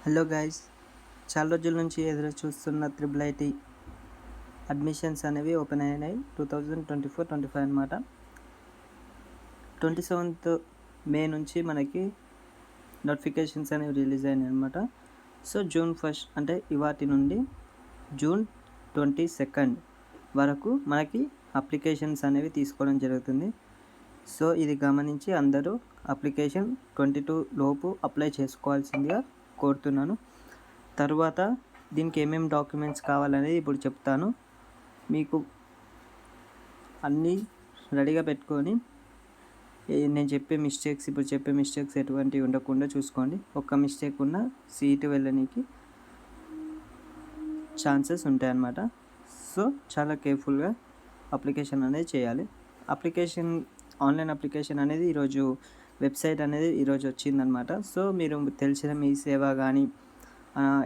Hello guys, చాలా రోజుల నుంచి ఎదురు చూస్తున్న త్రిబుల్ ఐటీ అడ్మిషన్స్ అనేవి ఓపెన్ అయినాయి 2024-25 అనమాట. 27th మే నుంచి మనకి నోటిఫికేషన్స్ అనేవి రిలీజ్ అయినాయి అనమాట. సో జూన్ 1 అంటే ఇవాటి నుండి జూన్ 22 వరకు మనకి అప్లికేషన్స్ అనేవి తీసుకోవడం జరుగుతుంది. సో ఇది గమనించి అందరూ అప్లికేషన్ 22 లోపు అప్లై చేసుకోవాల్సిందిగా కోరుతున్నాను. తర్వాత దీనికి ఏమేమి డాక్యుమెంట్స్ కావాలనేది ఇప్పుడు చెప్తాను. మీకు అన్నీ రెడీగా పెట్టుకొని నేను ఇప్పుడు చెప్పే మిస్టేక్స్ ఎటువంటివి ఉండకుండా చూసుకోండి. ఒక్క మిస్టేక్ ఉన్న సీటు వెళ్ళడానికి ఛాన్సెస్ ఉంటాయన్నమాట. సో చాలా కేర్ఫుల్గా అప్లికేషన్ అనేది చేయాలి. ఆన్లైన్ అప్లికేషన్ అనేది ఈరోజు వెబ్సైట్ అనేది ఈరోజు వచ్చిందనమాట. సో మీరు తెలిసిన మీ సేవ కానీ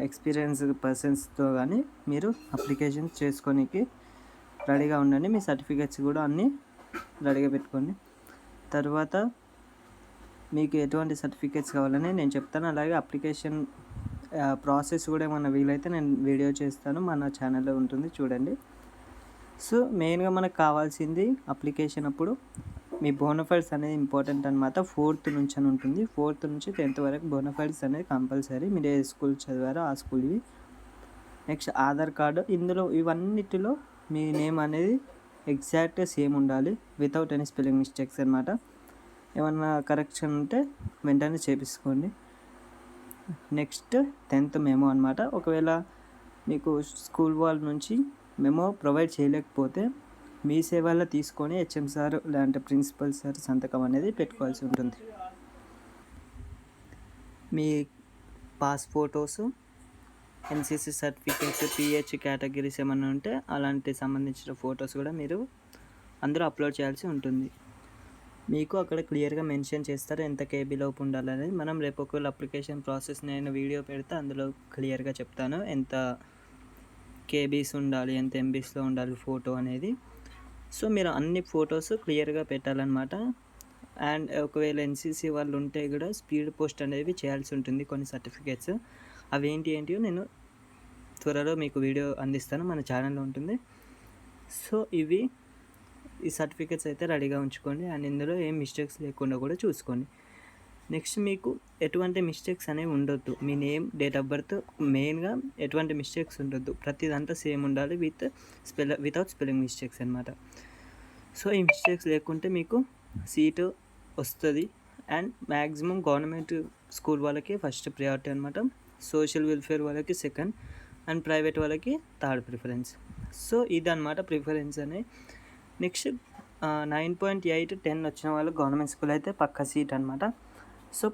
ఎక్స్పీరియన్స్ పర్సన్స్తో కానీ మీరు అప్లికేషన్ చేసుకోనికి రెడీగా ఉండండి. మీ సర్టిఫికేట్స్ కూడా అన్నీ రెడీగా పెట్టుకోండి. తర్వాత మీకు ఎటువంటి సర్టిఫికేట్స్ కావాలని నేను చెప్తాను. అలాగే అప్లికేషన్ ప్రాసెస్ కూడా ఏమన్నా వీలైతే నేను వీడియో చేస్తాను, మన ఛానల్లో ఉంటుంది, చూడండి. సో మెయిన్గా మనకు కావాల్సింది అప్లికేషన్ అప్పుడు మీ బోనఫైడ్స్ అనేది ఇంపార్టెంట్ అనమాట. 4th నుంచి అని ఉంటుంది. 4th నుంచి 10th వరకు బోనఫైడ్స్ అనేది కంపల్సరీ. మీరు ఏ స్కూల్ చదివారో ఆ స్కూల్వి. Next Aadhaar card. ఇవన్నిటిలో మీ నేమ్ అనేది ఎగ్జాక్ట్ సేమ్ ఉండాలి, వితౌట్ ఎనీ స్పెల్లింగ్ మిస్టేక్స్ అనమాట. ఏమన్నా కరెక్షన్ ఉంటే వెంటనే చేపించుకోండి. నెక్స్ట్ 10th మెమో అనమాట. ఒకవేళ మీకు స్కూల్ వాళ్ళ నుంచి మెమో ప్రొవైడ్ చేయలేకపోతే మీ సేవల్లో తీసుకొని హెచ్ఎం సార్ లేదంటే ప్రిన్సిపల్ సార్ సంతకం అనేది పెట్టుకోవాల్సి ఉంటుంది. మీ pass photos, NCC certificates, PH categories ఏమైనా ఉంటే అలాంటి సంబంధించిన ఫొటోస్ కూడా మీరు అందరూ అప్లోడ్ చేయాల్సి ఉంటుంది. మీకు అక్కడ క్లియర్గా మెన్షన్ చేస్తారు ఎంత కేబీలోపు ఉండాలనేది. మనం రేపు ఒకవేళ అప్లికేషన్ ప్రాసెస్ నేను వీడియో పెడితే అందులో క్లియర్గా చెప్తాను ఎంత కేబీస్ ఉండాలి, ఎంత ఎంబీస్లో ఉండాలి ఫోటో అనేది. సో మీరు అన్ని ఫొటోస్ క్లియర్గా పెట్టాలన్నమాట. అండ్ ఒకవేళ ఎన్సీసీ వాళ్ళు ఉంటే కూడా స్పీడ్ పోస్ట్ అనేవి చేయాల్సి ఉంటుంది కొన్ని సర్టిఫికేట్స్. అవి ఏంటియో నేను త్వరలో మీకు వీడియో అందిస్తాను, మన ఛానల్లో ఉంటుంది. సో ఈ సర్టిఫికేట్స్ అయితే రెడీగా ఉంచుకోండి. అండ్ ఇందులో ఏం మిస్టేక్స్ లేకుండా కూడా చూసుకోండి. నెక్స్ట్ మీకు ఎటువంటి మిస్టేక్స్ అనేవి ఉండొద్దు. మీ నేమ్, డేట్ ఆఫ్ బర్త్, మెయిన్గా ఎటువంటి మిస్టేక్స్ ఉండొద్దు. ప్రతిదంతా సేమ్ ఉండాలి వితౌట్ స్పెల్లింగ్ మిస్టేక్స్ అనమాట. సో ఈ మిస్టేక్స్ లేకుంటే మీకు సీటు వస్తుంది. అండ్ మ్యాక్సిమం గవర్నమెంట్ స్కూల్ వాళ్ళకి ఫస్ట్ ప్రయారిటీ అనమాట. సోషల్ వెల్ఫేర్ వాళ్ళకి సెకండ్, అండ్ ప్రైవేట్ వాళ్ళకి థర్డ్ ప్రిఫరెన్స్. సో ఇదన్నమాట ప్రిఫరెన్స్ అనే. నెక్స్ట్ 9.8, 10 వచ్చిన వాళ్ళు గవర్నమెంట్ స్కూల్ అయితే పక్కా సీట్ అనమాట. సో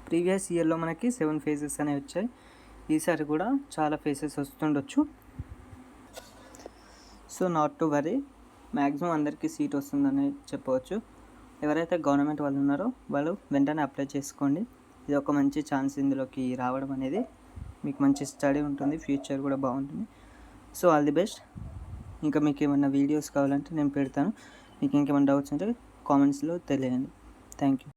ప్రీవియస్ ఇయర్లో మనకి 7 ఫేజెస్ అనేవి వచ్చాయి. ఈసారి కూడా చాలా ఫేసెస్ వస్తుండొచ్చు. So not to worry, maximum అందరికీ సీట్ వస్తుందని చెప్పవచ్చు. ఎవరైతే గవర్నమెంట్ వాళ్ళు ఉన్నారో వాళ్ళు వెంటనే అప్లై చేసుకోండి. ఇది ఒక మంచి ఛాన్స్ ఇందులోకి రావడం అనేది. మీకు మంచి స్టడీ ఉంటుంది, ఫ్యూచర్ కూడా బాగుంటుంది. So all the best. ఇంకా మీకు ఏమైనా వీడియోస్ కావాలంటే నేను పెడతాను. మీకు ఇంకేమైనా డౌట్స్ ఉంటే కామెంట్స్లో తెలియండి. Thank you.